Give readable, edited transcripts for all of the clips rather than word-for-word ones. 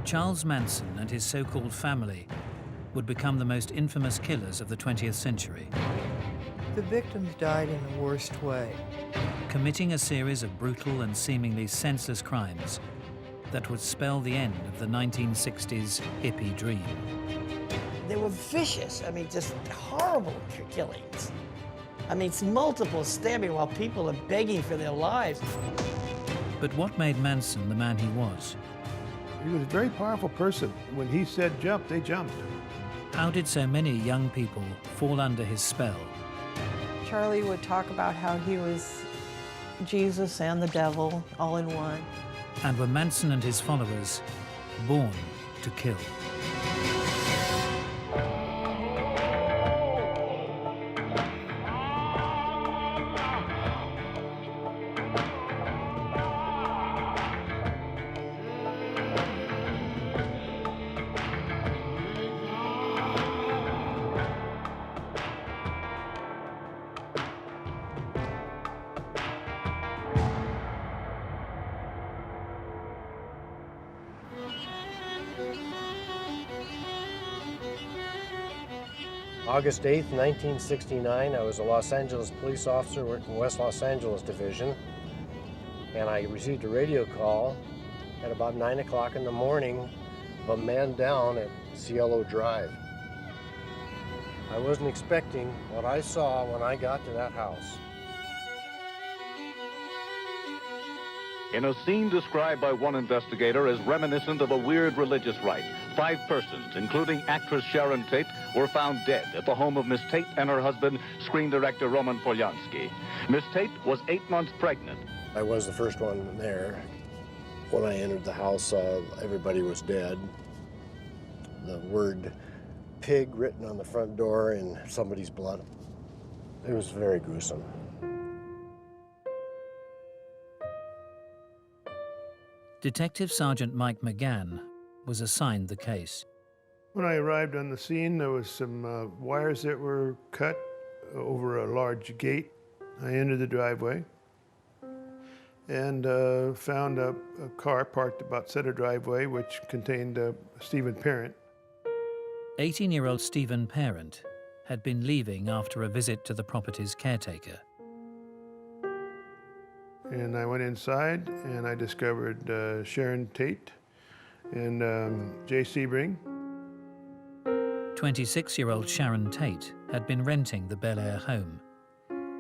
Charles Manson and his so-called family would become the most infamous killers of the 20th century, The victims died in the worst way. committing a series of brutal and seemingly senseless crimes that would spell the end of the 1960s hippie dream. They were vicious. I mean, just horrible killings. I mean, it's multiple stabbing while people are begging for their lives. But what made Manson the man he was? He was a very powerful person. When he said jump, they jumped. How did so many young people fall under his spell? Charlie would talk about how he was Jesus and the devil all in one. And were Manson and his followers born to kill? August 8th, 1969, I was a Los Angeles police officer working West Los Angeles Division, and I received a radio call at about 9 o'clock in the morning of a man down at Cielo Drive. I wasn't expecting what I saw when I got to that house. In a scene described by one investigator as reminiscent of a weird religious rite, 5 persons, including actress Sharon Tate, were found dead at the home of Miss Tate and her husband, screen director Roman Polanski. Miss Tate was 8 months pregnant. I was the first one there. When I entered the house, everybody was dead. The word pig written on the front door in somebody's blood. It was very gruesome. Detective Sergeant Mike McGann was assigned the case. When I arrived on the scene, there was some wires that were cut over a large gate. I entered the driveway and found a car parked about center driveway, which contained Stephen Parent. 18-year-old Stephen Parent had been leaving after a visit to the property's caretaker. And I went inside and I discovered Sharon Tate and Jay Sebring. 26-year-old Sharon Tate had been renting the Bel Air home.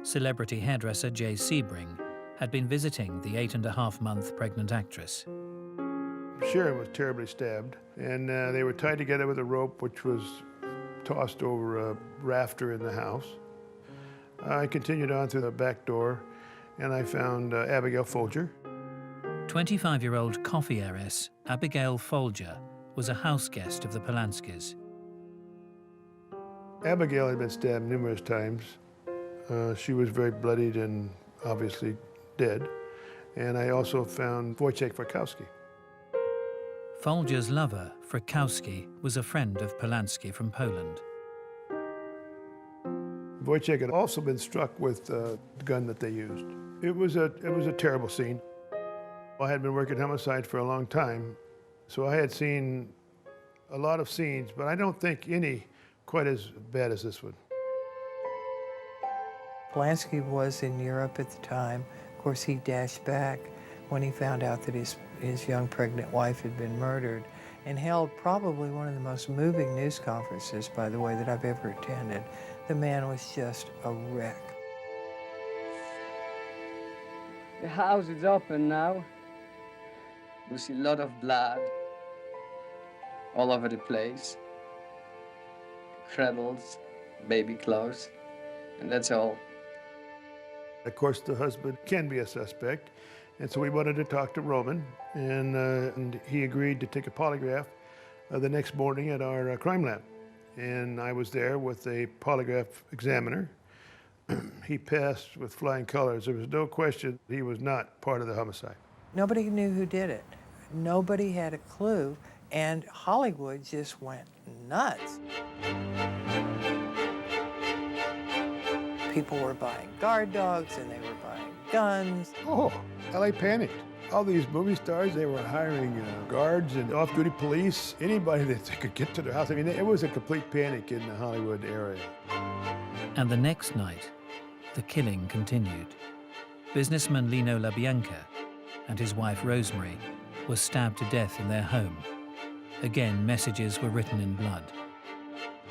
Celebrity hairdresser Jay Sebring had been visiting the 8.5-month pregnant actress. Sharon was terribly stabbed, and they were tied together with a rope which was tossed over a rafter in the house. I continued on through the back door, and I found Abigail Folger. 25-year-old coffee heiress Abigail Folger was a house guest of the Polanskis. Abigail had been stabbed numerous times. She was very bloodied and obviously dead. And I also found Wojciech Frykowski. Folger's lover, Frykowski, was a friend of Polanski from Poland. Wojciech had also been struck with the gun that they used. It was a terrible scene. I had been working homicide for a long time, so I had seen a lot of scenes, but I don't think any quite as bad as this one. Polanski was in Europe at the time. Of course, he dashed back when he found out that his young pregnant wife had been murdered, and held probably one of the most moving news conferences, by the way, that I've ever attended. The man was just a wreck. The house is open now. You see a lot of blood all over the place. Cradles, baby clothes, and that's all. Of course, the husband can be a suspect, and so we wanted to talk to Roman, and he agreed to take a polygraph the next morning at our crime lab. And I was there with a polygraph examiner. He passed with flying colors. There was no question he was not part of the homicide. Nobody knew who did it. Nobody had a clue, and Hollywood just went nuts. People were buying guard dogs, and they were buying guns. Oh, LA panicked. All these movie stars, they were hiring guards and off-duty police, anybody that they could get to their house. I mean, it was a complete panic in the Hollywood area. And the next night, the killing continued. Businessman Lino LaBianca and his wife Rosemary were stabbed to death in their home. Again, messages were written in blood.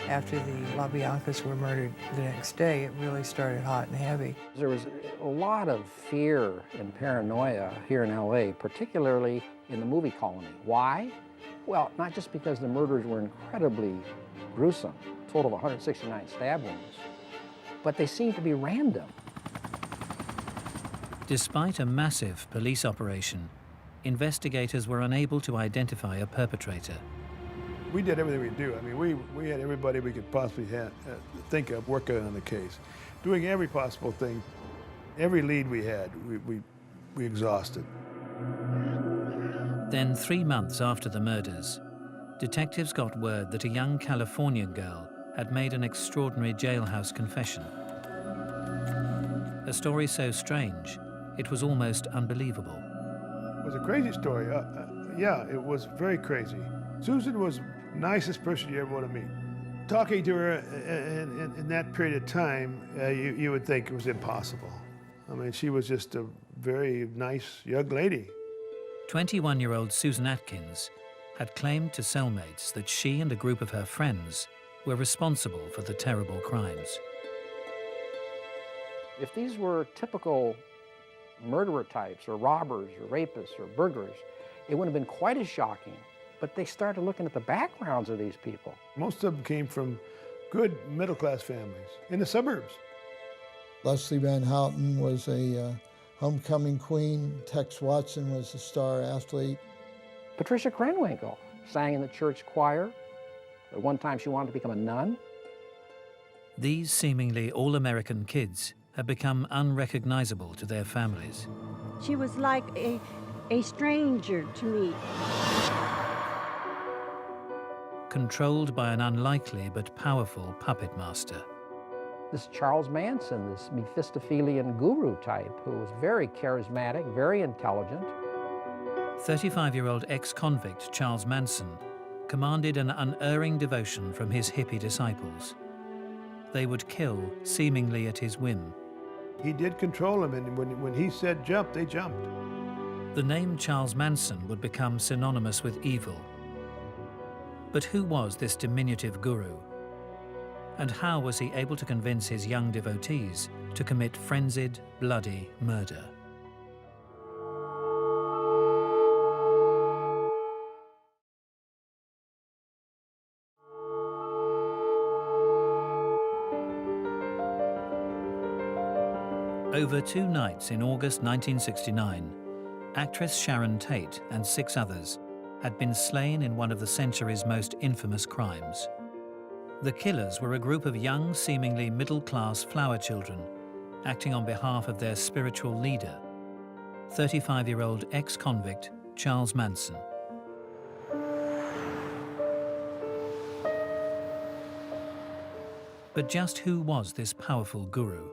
After the LaBiancas were murdered the next day, it really started hot and heavy. There was a lot of fear and paranoia here in LA, particularly in the movie colony. Why? Well, not just because the murders were incredibly gruesome, a total of 169 stab wounds, but they seemed to be random. Despite a massive police operation, investigators were unable to identify a perpetrator. We did everything we do. I mean, we had everybody we could possibly think of working on the case, doing every possible thing. Every lead we had, we exhausted. Then, 3 months after the murders, detectives got word that a young Californian girl had made an extraordinary jailhouse confession. A story so strange, it was almost unbelievable. It was a crazy story. Yeah, it was very crazy. Susan was the nicest person you ever want to meet. Talking to her in that period of time, you would think it was impossible. I mean, she was just a very nice young lady. 21-year-old Susan Atkins had claimed to cellmates that she and a group of her friends were responsible for the terrible crimes. If these were typical murderer types, or robbers, or rapists, or burglars, it wouldn't have been quite as shocking. But they started looking at the backgrounds of these people. Most of them came from good middle-class families in the suburbs. Leslie Van Houten was a homecoming queen. Tex Watson was a star athlete. Patricia Krenwinkel sang in the church choir. At one time she wanted to become a nun. These seemingly all-American kids had become unrecognizable to their families. She was like a stranger to me. Controlled by an unlikely but powerful puppet master. This Charles Manson, this Mephistophelian guru type, who was very charismatic, very intelligent. 35-year-old ex-convict Charles Manson commanded an unerring devotion from his hippie disciples. They would kill seemingly at his whim. He did control them, and when he said jump, they jumped. The name Charles Manson would become synonymous with evil. But who was this diminutive guru? And how was he able to convince his young devotees to commit frenzied, bloody murder? Over 2 nights in August 1969, actress Sharon Tate and 6 others had been slain in one of the century's most infamous crimes. The killers were a group of young, seemingly middle-class flower children, acting on behalf of their spiritual leader, 35-year-old ex-convict Charles Manson. But just who was this powerful guru?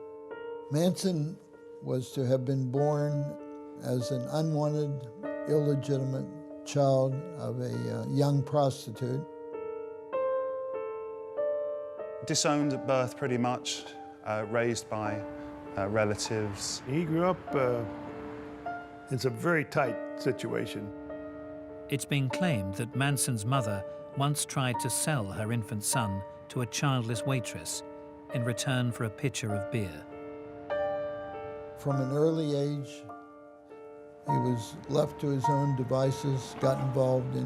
Manson was to have been born as an unwanted, illegitimate child of a young prostitute. Disowned at birth, pretty much, raised by relatives. He grew up in some very tight situation. It's been claimed that Manson's mother once tried to sell her infant son to a childless waitress in return for a pitcher of beer. From an early age, he was left to his own devices, got involved in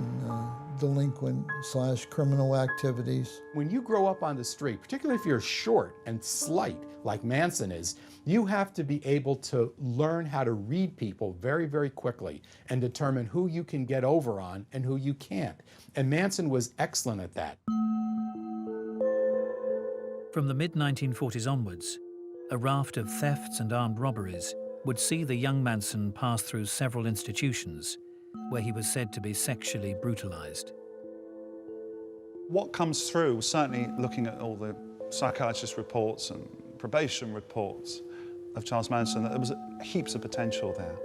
delinquent/criminal activities. When you grow up on the street, particularly if you're short and slight, like Manson is, you have to be able to learn how to read people very, very quickly and determine who you can get over on and who you can't. And Manson was excellent at that. From the mid-1940s onwards, a raft of thefts and armed robberies would see the young Manson pass through several institutions where he was said to be sexually brutalized. What comes through, certainly looking at all the psychiatrist reports and probation reports of Charles Manson, that there was heaps of potential there.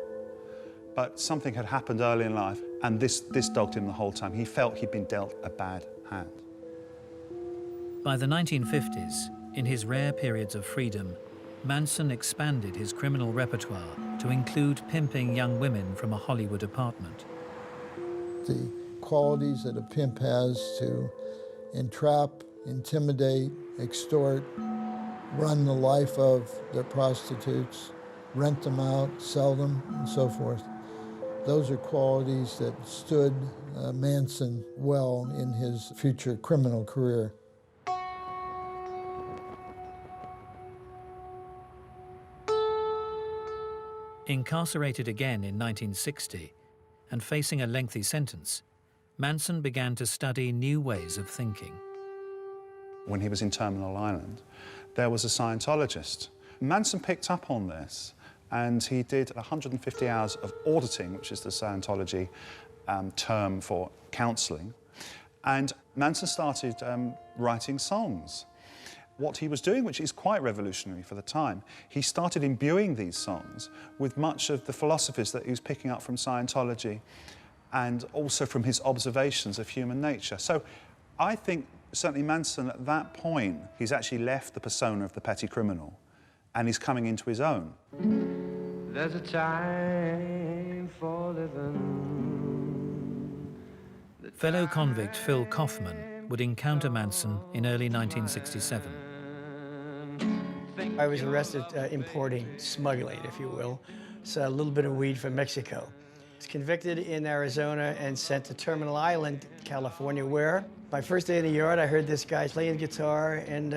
But something had happened early in life, and this dogged him the whole time. He felt he'd been dealt a bad hand. By the 1950s, in his rare periods of freedom, Manson expanded his criminal repertoire to include pimping young women from a Hollywood apartment. The qualities that a pimp has to entrap, intimidate, extort, run the life of their prostitutes, rent them out, sell them, and so forth. Those are qualities that stood Manson well in his future criminal career. Incarcerated again in 1960 and facing a lengthy sentence, Manson began to study new ways of thinking. When he was in Terminal Island, there was a Scientologist. Manson picked up on this, and he did 150 hours of auditing, which is the Scientology term for counselling. And Manson started writing songs. What he was doing, which is quite revolutionary for the time, he started imbuing these songs with much of the philosophies that he was picking up from Scientology and also from his observations of human nature. So I think certainly Manson, at that point, he's actually left the persona of the petty criminal and he's coming into his own. There's a time for living. Fellow convict Phil Kaufman would encounter Manson in early 1967. I was arrested importing, smuggling, if you will, so a little bit of weed from Mexico. I was convicted in Arizona and sent to Terminal Island, California, where my first day in the yard, I heard this guy playing guitar and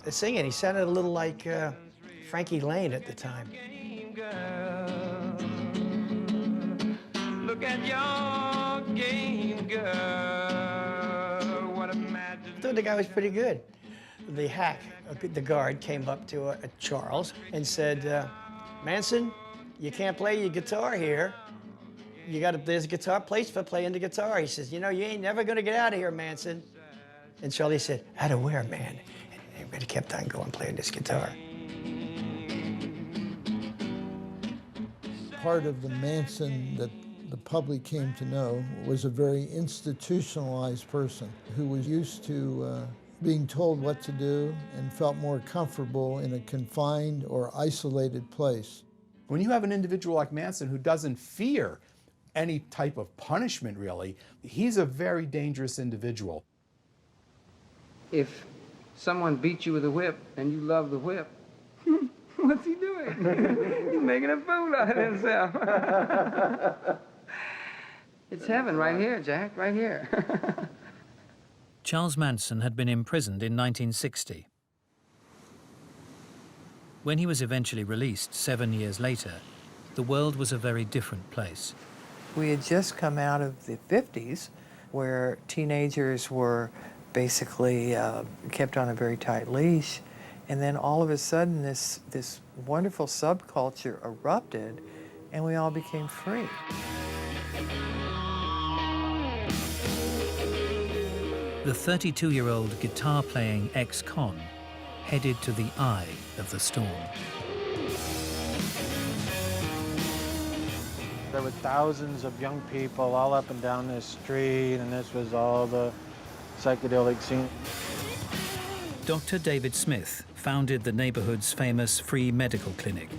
singing. He sounded a little like Frankie Lane at the time. Look at your game, girl. What a magic. I thought the guy was pretty good. The hack, the guard, came up to Charles and said, Manson, you can't play your guitar here. There's a guitar place for playing the guitar. He says, you know, you ain't never gonna get out of here, Manson. And Charlie said, out of where, man? And everybody kept on going playing this guitar. Part of the Manson that the public came to know was a very institutionalized person who was used to being told what to do and felt more comfortable in a confined or isolated place. When you have an individual like Manson who doesn't fear any type of punishment, really, he's a very dangerous individual. If someone beats you with a whip and you love the whip, what's he doing? He's making a fool out of himself. It's heaven right here, Jack, right here. Charles Manson had been imprisoned in 1960. When he was eventually released 7 years later, the world was a very different place. We had just come out of the 50s, where teenagers were basically kept on a very tight leash, and then all of a sudden this wonderful subculture erupted, and we all became free. The 32-year-old guitar-playing ex-con headed to the eye of the storm. There were thousands of young people all up and down this street, and this was all the psychedelic scene. Dr. David Smith founded the neighborhood's famous free medical clinic.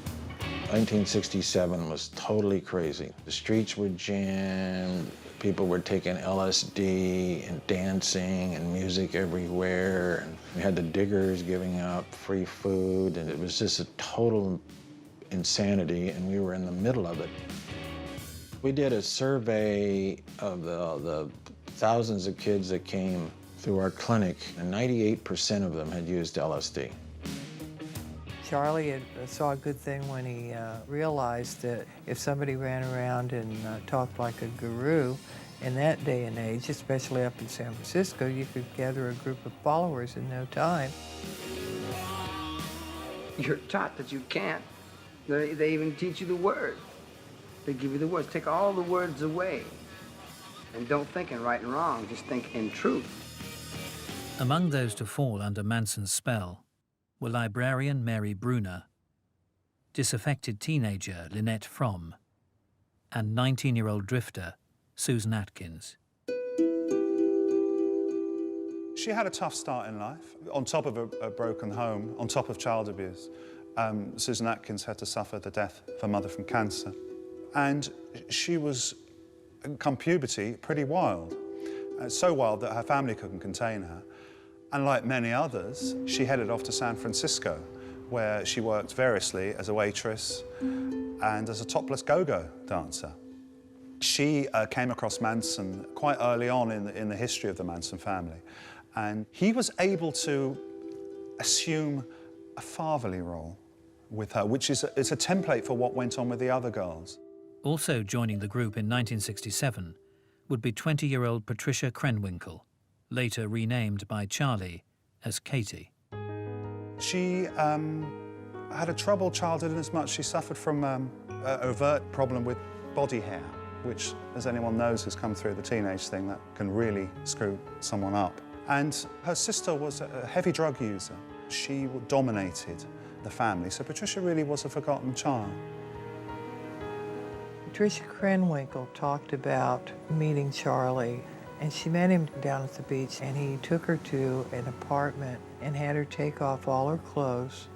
1967 was totally crazy. The streets were jammed. People were taking LSD and dancing and music everywhere. And we had the diggers giving out free food, and it was just a total insanity, and we were in the middle of it. We did a survey of the thousands of kids that came through our clinic, and 98% of them had used LSD. Charlie saw a good thing when he realized that if somebody ran around and talked like a guru, in that day and age, especially up in San Francisco, you could gather a group of followers in no time. You're taught that you can't. They even teach you the word. They give you the words. Take all the words away. And don't think in right and wrong, just think in truth. Among those to fall under Manson's spell were librarian Mary Bruner, disaffected teenager Lynette Fromm, and 19-year-old drifter Susan Atkins. She had a tough start in life. On top of a broken home, on top of child abuse, Susan Atkins had to suffer the death of her mother from cancer. And she was, come puberty, pretty wild. So wild that her family couldn't contain her. And like many others, she headed off to San Francisco, where she worked variously as a waitress and as a topless go-go dancer. She came across Manson quite early on in the history of the Manson family. And he was able to assume a fatherly role with her, which is a template for what went on with the other girls. Also joining the group in 1967 would be 20-year-old Patricia Krenwinkel, later renamed by Charlie as Katie. She had a troubled childhood in as much she suffered from an overt problem with body hair, which, as anyone knows who's come through the teenage thing, that can really screw someone up. And her sister was a heavy drug user. She dominated the family, so Patricia really was a forgotten child. Patricia Krenwinkel talked about meeting Charlie, and she met him down at the beach, and he took her to an apartment and had her take off all her clothes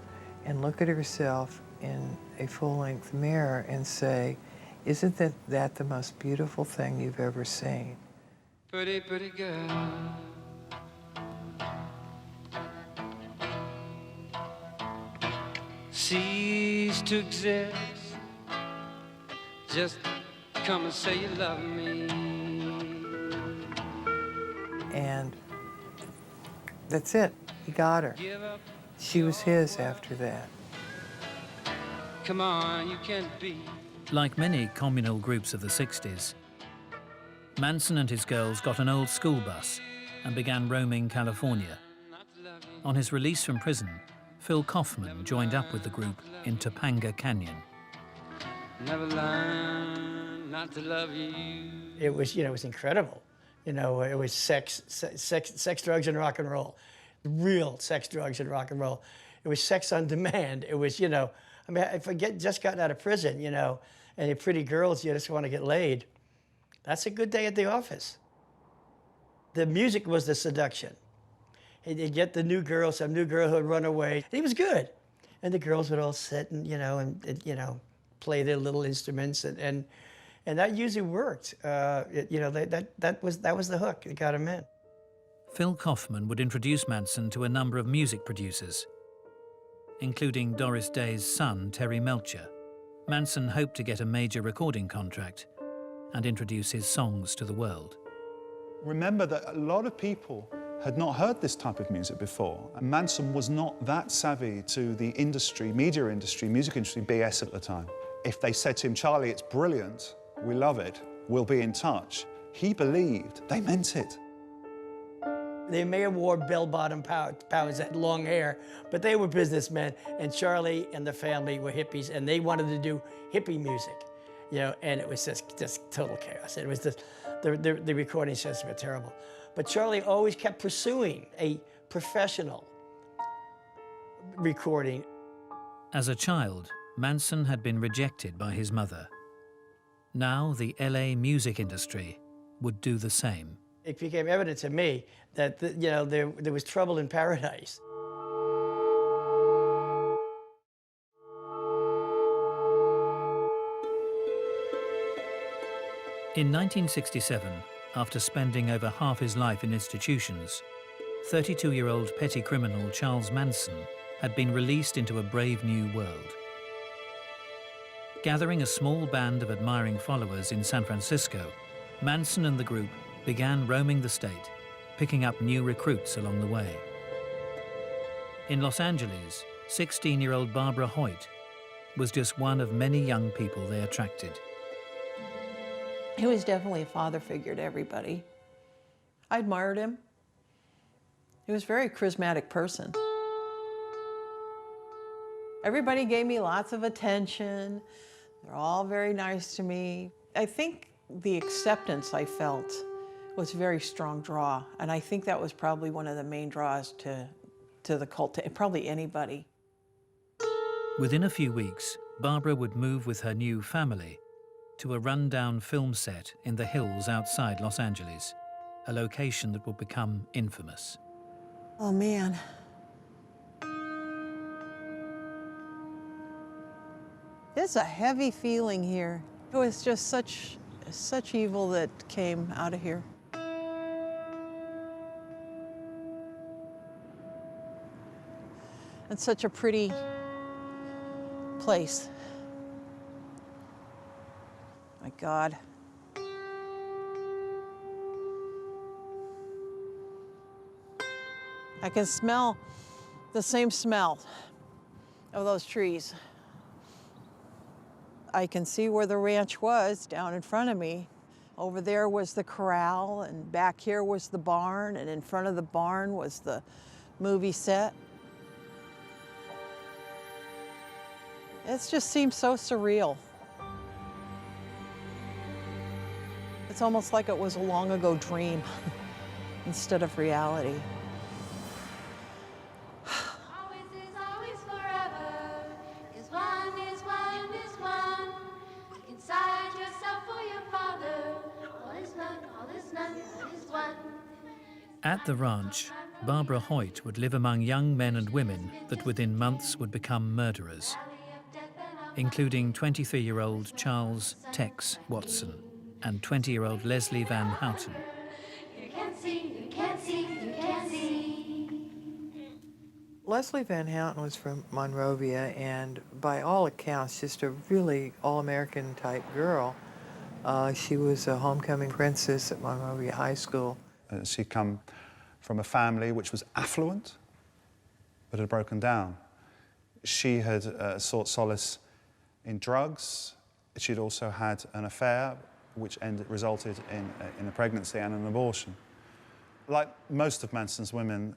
and look at herself in a full-length mirror and say, "Isn't that the most beautiful thing you've ever seen?" Pretty, pretty girl. Cease to exist. Just come and say you love me. And that's it. He got her. She was his after that. Come on, you can't be. Like many communal groups of the 60s, Manson and his girls got an old school bus and began roaming California. On his release from prison, Phil Kaufman joined up with the group in Topanga Canyon. Never learned not to love you. It was, it was incredible. It was sex, drugs, and rock and roll. Real sex, drugs, and rock and roll. It was sex on demand. It was, I mean, if I just gotten out of prison, and you're pretty girls, you just want to get laid. That's a good day at the office. The music was the seduction. You'd get the new girl, some new girl who would run away. He was good. And the girls would all sit and, play their little instruments, and that usually worked. That was the hook. It got him in. Phil Kaufman would introduce Manson to a number of music producers, including Doris Day's son, Terry Melcher. Manson hoped to get a major recording contract and introduce his songs to the world. Remember that a lot of people had not heard this type of music before, and Manson was not that savvy to the industry, media industry, music industry BS at the time. If they said to him, "Charlie, it's brilliant, we love it, we'll be in touch," he believed they meant it. They may have wore bell-bottom powers, that long hair, but they were businessmen, and Charlie and the family were hippies, and they wanted to do hippie music, and it was just total chaos. It was the recording sessions were terrible. But Charlie always kept pursuing a professional recording. As a child, Manson had been rejected by his mother. Now the LA music industry would do the same. It became evident to me that there was trouble in paradise. In 1967, after spending over half his life in institutions, 32-year-old petty criminal Charles Manson had been released into a brave new world. Gathering a small band of admiring followers in San Francisco, Manson and the group began roaming the state, picking up new recruits along the way. In Los Angeles, 16-year-old Barbara Hoyt was just one of many young people they attracted. He was definitely a father figure to everybody. I admired him. He was a very charismatic person. Everybody gave me lots of attention. They're all very nice to me. I think the acceptance I felt was a very strong draw, and I think that was probably one of the main draws to the cult, to probably anybody. Within a few weeks, Barbara would move with her new family to a run-down film set in the hills outside Los Angeles, a location that would become infamous. Oh, man. It's a heavy feeling here. It was just such evil that came out of here. It's such a pretty place. My God. I can smell the same smell of those trees. I can see where the ranch was down in front of me. Over there was the corral, and back here was the barn, and in front of the barn was the movie set. It just seems so surreal. It's almost like it was a long ago dream instead of reality. At the ranch, Barbara Hoyt would live among young men and women that within months would become murderers, including 23-year-old Charles Tex Watson and 20-year-old Leslie Van Houten. Leslie Van Houten was from Monrovia, and by all accounts, just a really all-American type girl. She was a homecoming princess at Monrovia High School. She'd come from a family which was affluent, but had broken down. She had sought solace in drugs. She'd also had an affair which resulted in a pregnancy and an abortion. Like most of Manson's women,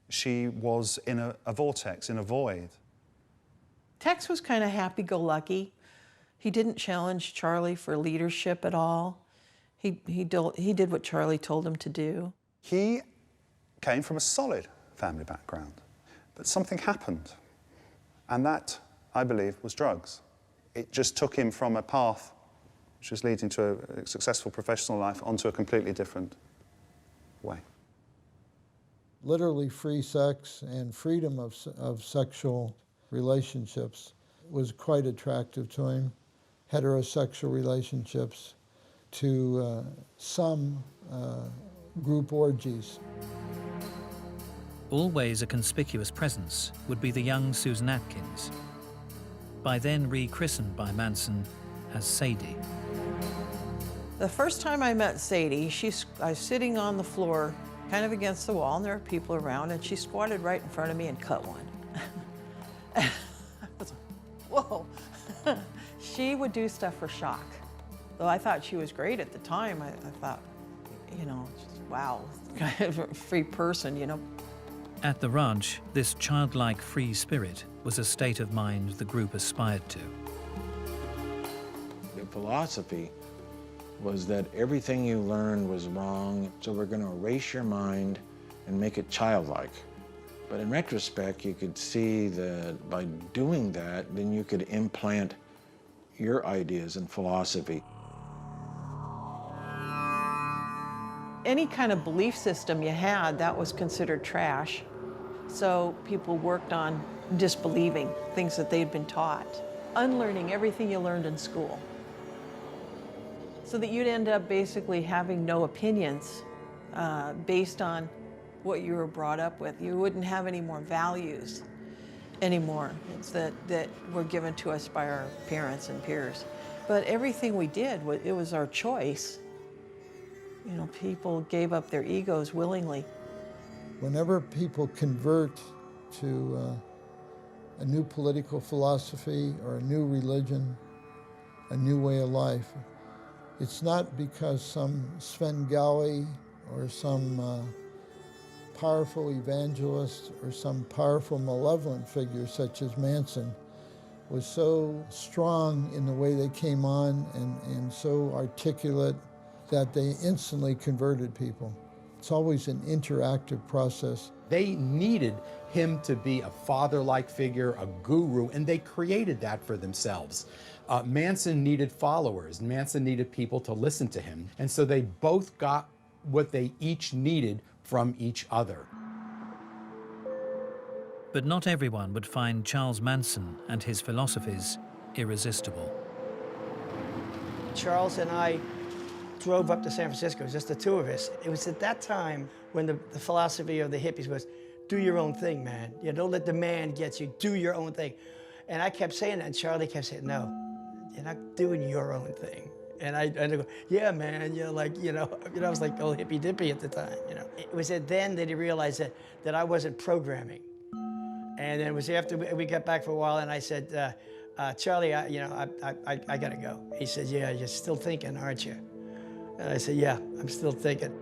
she was in a vortex, in a void. Tex was kind of happy-go-lucky. He didn't challenge Charlie for leadership at all. He did what Charlie told him to do. He came from a solid family background, but something happened, and that, I believe, was drugs. It just took him from a path which was leading to a successful professional life onto a completely different way. Literally free sex and freedom of sexual relationships was quite attractive to him. Heterosexual relationships to some group orgies. Always a conspicuous presence would be the young Susan Atkins, by then rechristened by Manson as Sadie. The first time I met Sadie, I was sitting on the floor, kind of against the wall, and there were people around, and she squatted right in front of me and cut one. I was like, whoa. She would do stuff for shock. Though I thought she was great at the time, I thought, you know, just, wow, kind of a free person, you know. At the ranch, this childlike free spirit was a state of mind the group aspired to. The philosophy was that everything you learned was wrong, so we're going to erase your mind and make it childlike. But in retrospect, you could see that by doing that, then you could implant your ideas and philosophy. Any kind of belief system you had, that was considered trash. So people worked on disbelieving things that they'd been taught, unlearning everything you learned in school. So that you'd end up basically having no opinions based on what you were brought up with. You wouldn't have any more values anymore. It's that were given to us by our parents and peers. But everything we did, it was our choice. You know, people gave up their egos willingly. Whenever people convert to a new political philosophy or a new religion, a new way of life, it's not because some Svengali or some powerful evangelist or some powerful malevolent figure such as Manson was so strong in the way they came on and so articulate that they instantly converted people. It's always an interactive process. They needed him to be a father-like figure, a guru, and they created that for themselves. Manson needed followers. Manson needed people to listen to him. And so they both got what they each needed from each other. But not everyone would find Charles Manson and his philosophies irresistible. Charles and I drove up to San Francisco, just the two of us. It was at that time when the philosophy of the hippies was, do your own thing, man. You know, don't let the man get you, do your own thing. And I kept saying that, and Charlie kept saying, no, you're not doing your own thing. And I go, yeah, man, you're like, I was like old hippy dippy at the time, It was then that he realized that I wasn't programming. And it was after we got back for a while, and I said, Charlie, I gotta go. He said, yeah, you're still thinking, aren't you? And I said, yeah, I'm still thinking.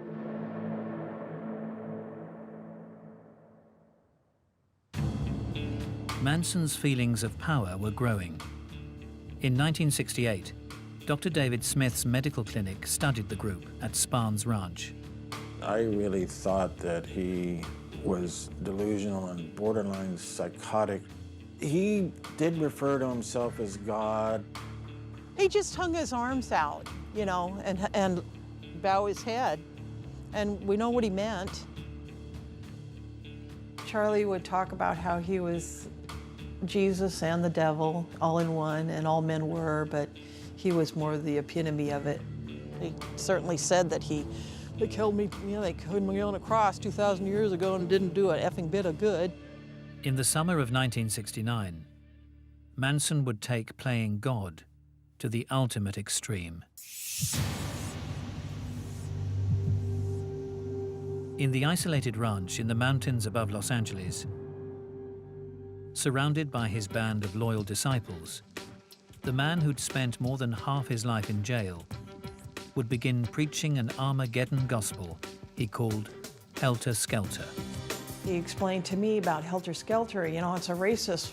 Manson's feelings of power were growing. In 1968, Dr. David Smith's medical clinic studied the group at Sparns Ranch. I really thought that he was delusional and borderline psychotic. He did refer to himself as God. He just hung his arms out, and bow his head. And we know what he meant. Charlie would talk about how he was Jesus and the devil all in one, and all men were, but he was more the epitome of it. He certainly said that they killed me, they killed me on a cross 2,000 years ago and didn't do a effing bit of good. In the summer of 1969, Manson would take playing God to the ultimate extreme. In the isolated ranch in the mountains above Los Angeles, surrounded by his band of loyal disciples, the man who'd spent more than half his life in jail would begin preaching an Armageddon gospel he called Helter Skelter. He explained to me about Helter Skelter. It's a racist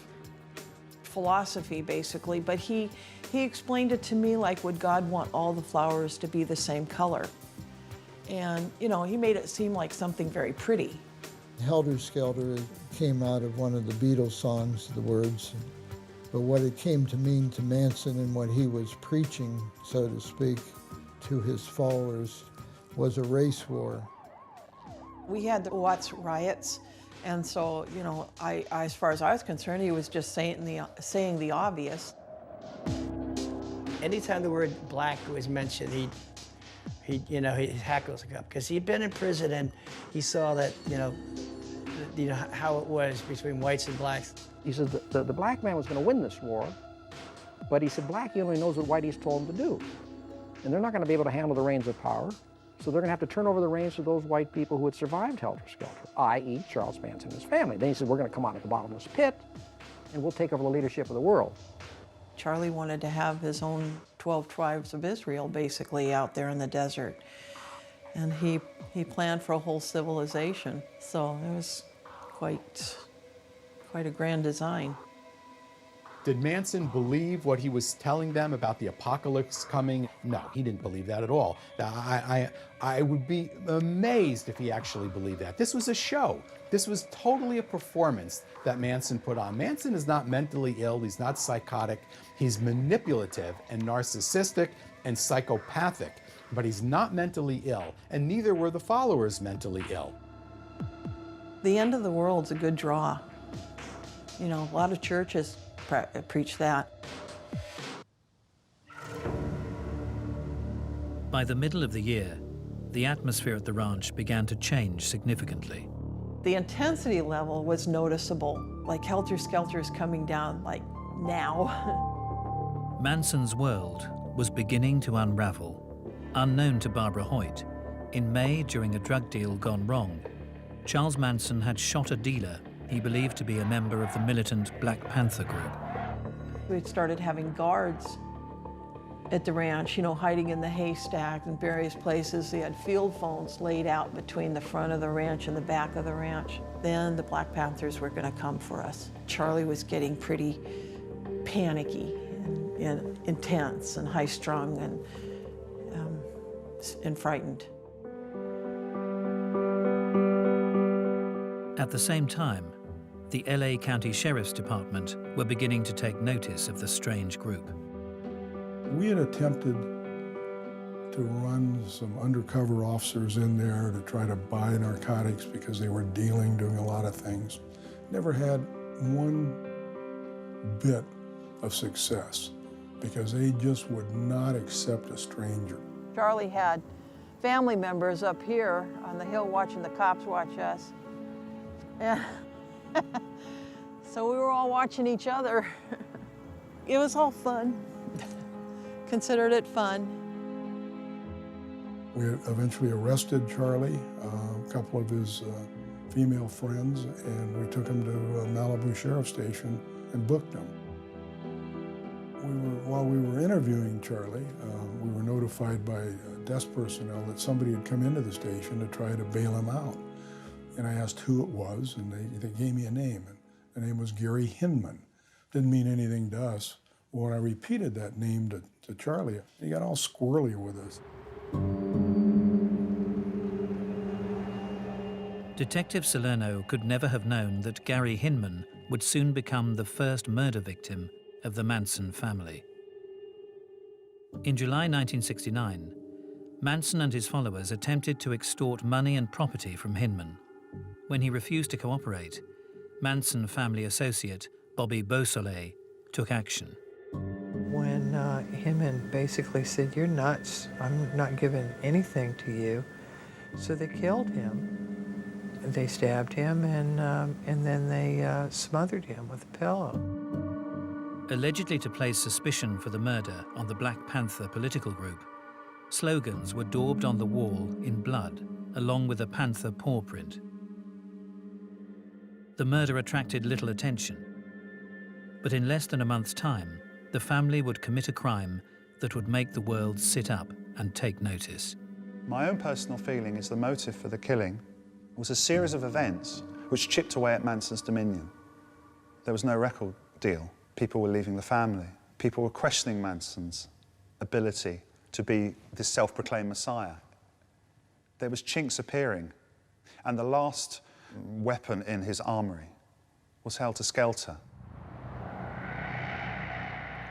philosophy, basically, but he explained it to me like, would God want all the flowers to be the same color? And, he made it seem like something very pretty. Helter Skelter came out of one of the Beatles songs, the words. But what it came to mean to Manson and what he was preaching, so to speak, to his followers was a race war. We had the Watts riots, and so, as far as I was concerned, he was just saying the obvious. Anytime the word black was mentioned, his hackles would go up, because he'd been in prison and he saw that, how it was between whites and blacks. He said the black man was going to win this war, but he said black, he only knows what whitey's told him to do. And they're not going to be able to handle the reins of power, so they're going to have to turn over the reins to those white people who had survived Helter Skelter, i.e. Charles Manson and his family. Then he said, we're going to come out of the bottomless pit, and we'll take over the leadership of the world. Charlie wanted to have his own 12 tribes of Israel, basically, out there in the desert. And he planned for a whole civilization, so it was quite a grand design. Did Manson believe what he was telling them about the apocalypse coming? No, he didn't believe that at all. I would be amazed if he actually believed that. This was a show. This was totally a performance that Manson put on. Manson is not mentally ill, he's not psychotic, he's manipulative and narcissistic and psychopathic, but he's not mentally ill, and neither were the followers mentally ill. The end of the world's a good draw. A lot of churches preach that. By the middle of the year, the atmosphere at the ranch began to change significantly. The intensity level was noticeable, like Helter Skelter's coming down, like now. Manson's world was beginning to unravel. Unknown to Barbara Hoyt, in May, during a drug deal gone wrong, Charles Manson had shot a dealer he believed to be a member of the militant Black Panther group. We started having guards at the ranch, hiding in the haystack and various places. They had field phones laid out between the front of the ranch and the back of the ranch. Then the Black Panthers were going to come for us. Charlie was getting pretty panicky and intense and high-strung and frightened. At the same time, the LA County Sheriff's Department were beginning to take notice of the strange group. We had attempted to run some undercover officers in there to try to buy narcotics because they were doing a lot of things. Never had one bit of success because they just would not accept a stranger. Charlie had family members up here on the hill watching the cops watch us. Yeah. So we were all watching each other. It was all fun. Considered it fun. We eventually arrested Charlie, a couple of his female friends, and we took him to Malibu Sheriff Station and booked him. While we were interviewing Charlie, we were notified by desk personnel that somebody had come into the station to try to bail him out. And I asked who it was, and they gave me a name. And the name was Gary Hinman. Didn't mean anything to us. When I repeated that name to Charlie, he got all squirrely with us. Detective Salerno could never have known that Gary Hinman would soon become the first murder victim of the Manson family. In July 1969, Manson and his followers attempted to extort money and property from Hinman. When he refused to cooperate, Manson family associate Bobby Beausoleil took action. When Hinman basically said, "You're nuts, I'm not giving anything to you," so they killed him. They stabbed him and then they smothered him with a pillow. Allegedly to place suspicion for the murder on the Black Panther political group, slogans were daubed on the wall in blood, along with a panther paw print. The murder attracted little attention, but in less than a month's time, the family would commit a crime that would make the world sit up and take notice. My own personal feeling is the motive for the killing was a series of events which chipped away at Manson's dominion. There was no record deal. People were leaving the family. People were questioning Manson's ability to be this self-proclaimed messiah. There was chinks appearing, and the last weapon in his armory was helter-skelter.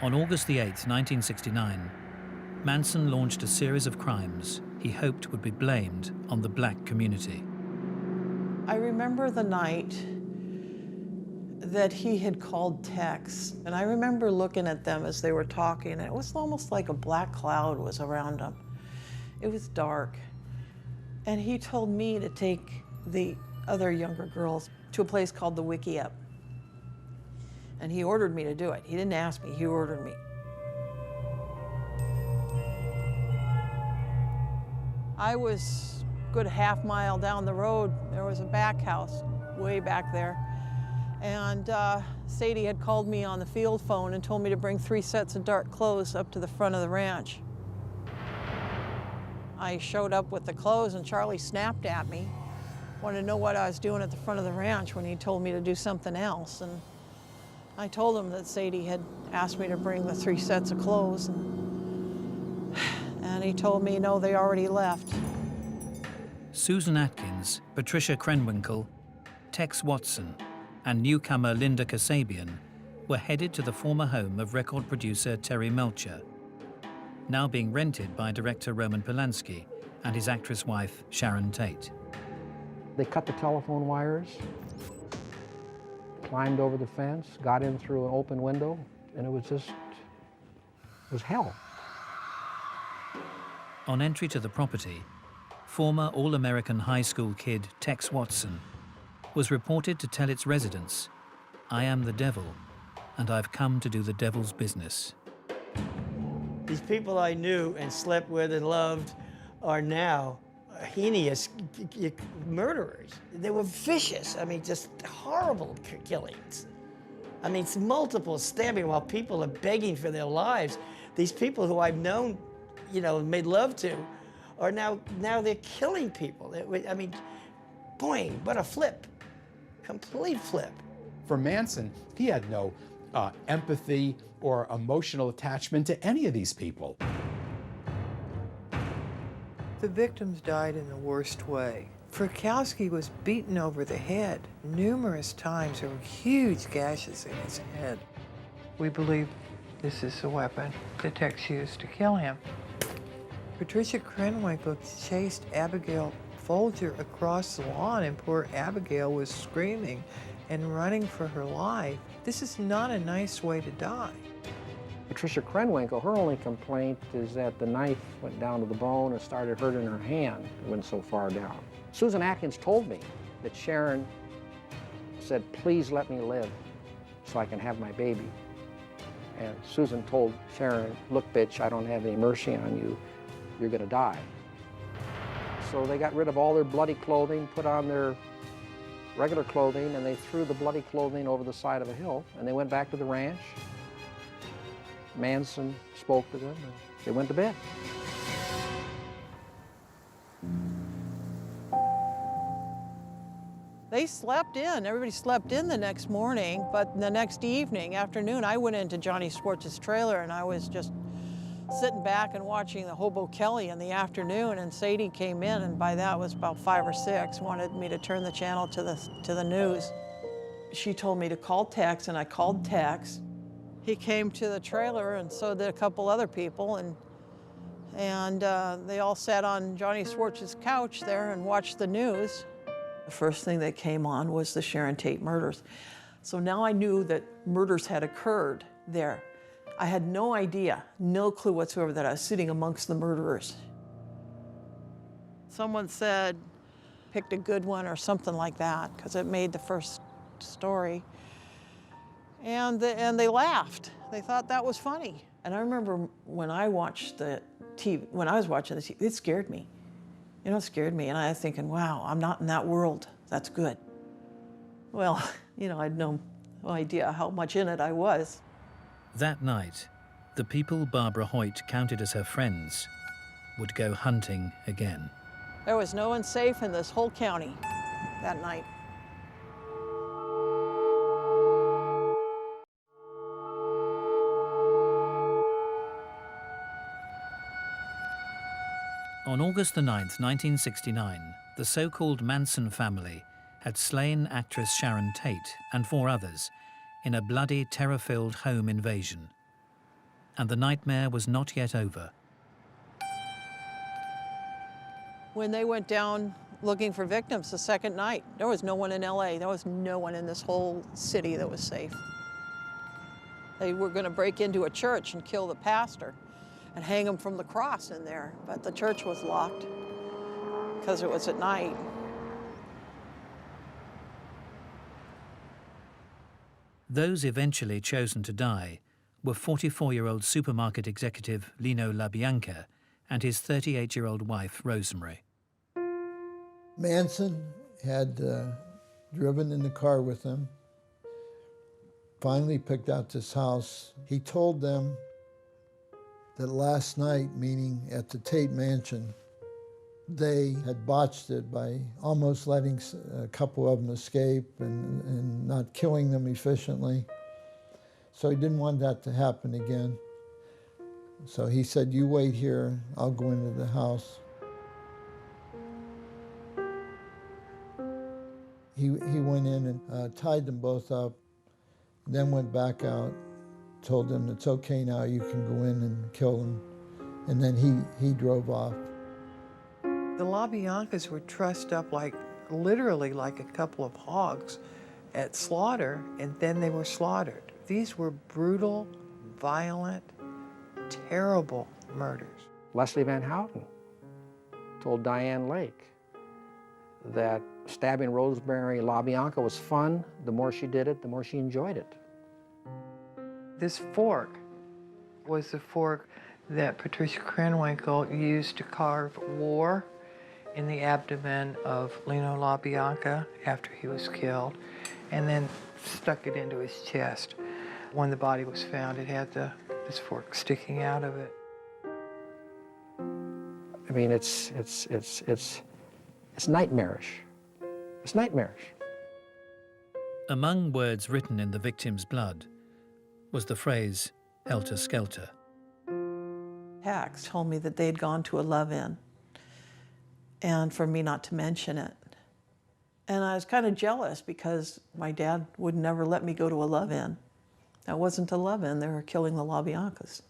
On August the 8th, 1969, Manson launched a series of crimes he hoped would be blamed on the black community. I remember the night that he had called Tex, and I remember looking at them as they were talking, and it was almost like a black cloud was around them. It was dark, and he told me to take the other younger girls to a place called the Wiki Up. And he ordered me to do it. He didn't ask me, he ordered me. I was a good half-mile down the road. There was a back house way back there. And Sadie had called me on the field phone and told me to bring 3 sets of dark clothes up to the front of the ranch. I showed up with the clothes and Charlie snapped at me. Wanted to know what I was doing at the front of the ranch when he told me to do something else. And I told him that Sadie had asked me to bring the 3 sets of clothes. And he told me, no, they already left. Susan Atkins, Patricia Krenwinkel, Tex Watson, and newcomer Linda Kasabian were headed to the former home of record producer Terry Melcher, now being rented by director Roman Polanski and his actress wife Sharon Tate. They cut the telephone wires, climbed over the fence, got in through an open window, and it was hell. On entry to the property, former All-American high school kid Tex Watson was reported to tell its residents, "I am the devil, and I've come to do the devil's business." These people I knew and slept with and loved are now heinous murderers. They were vicious. I mean, just horrible killings. I mean, it's multiple stabbing while people are begging for their lives. These people who I've known, you know, made love to, are now they're killing people. I mean, boing, what a flip. Complete flip. For Manson, he had no empathy or emotional attachment to any of these people. The victims died in the worst way. Frykowski was beaten over the head numerous times. There were huge gashes in his head. We believe this is the weapon that Tex used to kill him. Patricia Krenwinkel chased Abigail Folger across the lawn, and poor Abigail was screaming and running for her life. This is not a nice way to die. Patricia Krenwinkel, her only complaint is that the knife went down to the bone and started hurting her hand. It went so far down. Susan Atkins told me that Sharon said, "Please let me live so I can have my baby." And Susan told Sharon, "Look, bitch, I don't have any mercy on you. You're gonna die." So they got rid of all their bloody clothing, put on their regular clothing, and they threw the bloody clothing over the side of a hill, and they went back to the ranch. Manson spoke to them, and they went to bed. They slept in. Everybody slept in the next morning, but the next afternoon, I went into Johnny Schwartz's trailer, and I was just sitting back and watching the Hobo Kelly in the afternoon, and Sadie came in, and by that was about 5 or 6, wanted me to turn the channel to the news. She told me to call Tex, and I called Tex. He came to the trailer, and so did a couple other people, and they all sat on Johnny Schwartz's couch there and watched the news. The first thing that came on was the Sharon Tate murders. So now I knew that murders had occurred there. I had no idea, no clue whatsoever that I was sitting amongst the murderers. Someone said, picked a good one or something like that, because it made the first story. And they laughed. They thought that was funny. And I remember when I watched the TV, when I was watching the TV, it scared me. You know, it scared me, and I was thinking, wow, I'm not in that world. That's good. Well, you know, I had no idea how much in it I was. That night, the people Barbara Hoyt counted as her friends would go hunting again. There was no one safe in this whole county that night. On August the 9th, 1969, the so-called Manson family had slain actress Sharon Tate and 4 others in a bloody, terror-filled home invasion. And the nightmare was not yet over. When they went down looking for victims the second night, there was no one in LA. There was no one in this whole city that was safe. They were going to break into a church and kill the pastor and hang him from the cross in there, but the church was locked because it was at night. Those eventually chosen to die were 44-year-old supermarket executive Lino LaBianca and his 38-year-old wife, Rosemary. Manson had driven in the car with them, finally picked out this house. He told them that last night, meaning at the Tate Mansion, they had botched it by almost letting a couple of them escape and not killing them efficiently. So he didn't want that to happen again. So he said, "You wait here, I'll go into the house." He went in and tied them both up, then went back out, told them, "It's okay now, you can go in and kill them." And then he drove off. The LaBiancas were trussed up literally like a couple of hogs at slaughter, and then they were slaughtered. These were brutal, violent, terrible murders. Leslie Van Houten told Diane Lake that stabbing Rosemary LaBianca was fun. The more she did it, the more she enjoyed it. This fork was the fork that Patricia Krenwinkel used to carve war in the abdomen of Lino LaBianca after he was killed, and then stuck it into his chest. When the body was found, it had this fork sticking out of it. I mean, it's nightmarish. It's nightmarish. Among words written in the victim's blood was the phrase, helter skelter. Tex told me that they'd gone to a love-in, and for me not to mention it. And I was kind of jealous because my dad would never let me go to a love-in. That wasn't a love-in, they were killing the LaBiancas.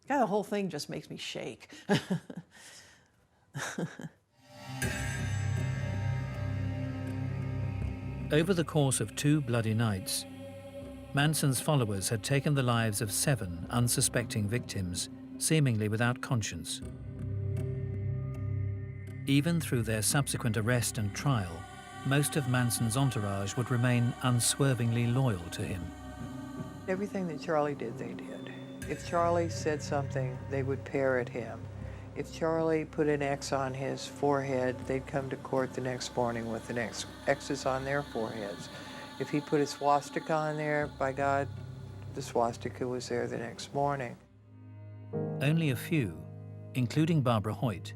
God, the whole thing just makes me shake. Over the course of 2 bloody nights, Manson's followers had taken the lives of 7 unsuspecting victims, seemingly without conscience. Even through their subsequent arrest and trial, most of Manson's entourage would remain unswervingly loyal to him. Everything that Charlie did, they did. If Charlie said something, they would parrot him. If Charlie put an X on his forehead, they'd come to court the next morning with an X's on their foreheads. If he put a swastika on there, by God, the swastika was there the next morning. Only a few, including Barbara Hoyt,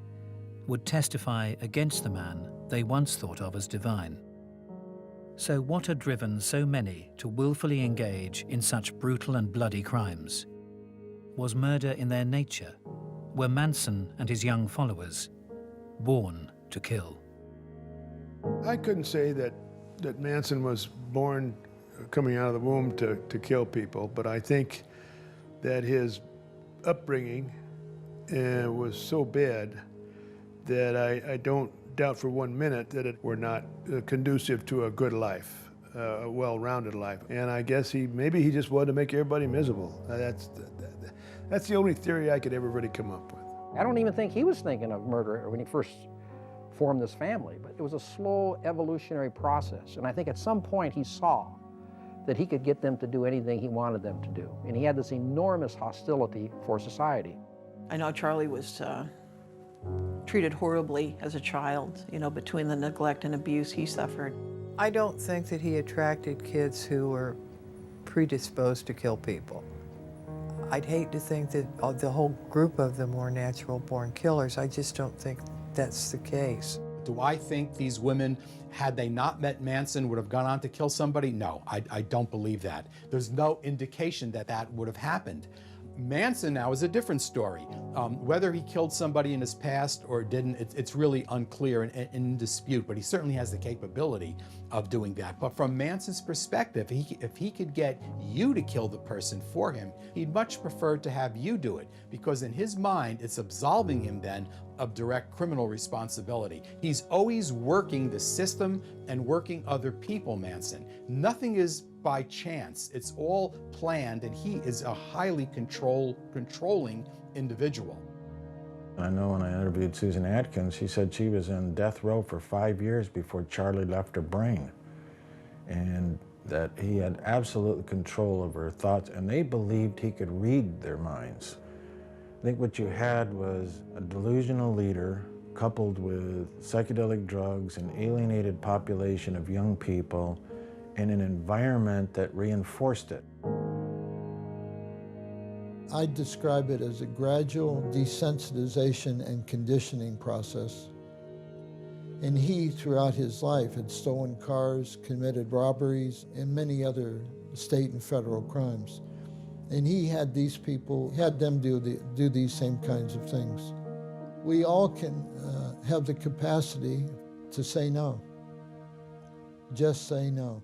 would testify against the man they once thought of as divine. So what had driven so many to willfully engage in such brutal and bloody crimes? Was murder in their nature? Were Manson and his young followers born to kill? I couldn't say that Manson was born coming out of the womb to kill people, but I think that his upbringing was so bad that I don't doubt for 1 minute that it were not conducive to a good life, a well-rounded life. And I guess maybe he just wanted to make everybody miserable. That's the only theory I could ever really come up with. I don't even think he was thinking of murder when he first formed this family, but it was a slow evolutionary process. And I think at some point he saw that he could get them to do anything he wanted them to do. And he had this enormous hostility for society. I know Charlie was treated horribly as a child, you know, between the neglect and abuse he suffered. I don't think that he attracted kids who were predisposed to kill people. I'd hate to think that the whole group of them were natural-born killers. I just don't think that's the case. Do I think these women, had they not met Manson, would have gone on to kill somebody? No, I don't believe that. There's no indication that that would have happened. Manson now is a different story. Whether he killed somebody in his past or didn't, it's really unclear and in dispute, but he certainly has the capability of doing that. But from Manson's perspective, if he could get you to kill the person for him, he'd much prefer to have you do it, because in his mind, it's absolving him then of direct criminal responsibility. He's always working the system and working other people, Manson. Nothing is by chance. It's all planned, and he is a highly controlling individual. I know when I interviewed Susan Atkins, she said she was in death row for 5 years before Charlie left her brain, and that he had absolute control over her thoughts, and they believed he could read their minds. I think what you had was a delusional leader coupled with psychedelic drugs, an alienated population of young people, and an environment that reinforced it. I describe it as a gradual desensitization and conditioning process. And he, throughout his life, had stolen cars, committed robberies, and many other state and federal crimes. And he had these people, had them do these same kinds of things. We all can have the capacity to say no. Just say no.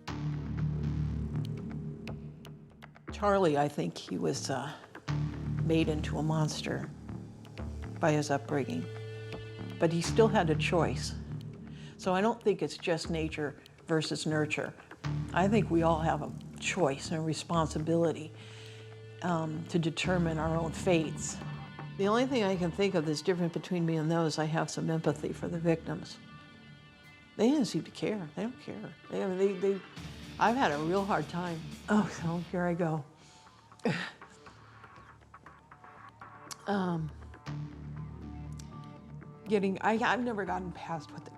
Charlie, I think he was made into a monster by his upbringing, but he still had a choice. So I don't think it's just nature versus nurture. I think we all have a choice and a responsibility to determine our own fates. The only thing I can think of that's different between me and those, I have some empathy for the victims. They didn't seem to care. They don't care. I've had a real hard time. Oh, so here I go. I've never gotten past what the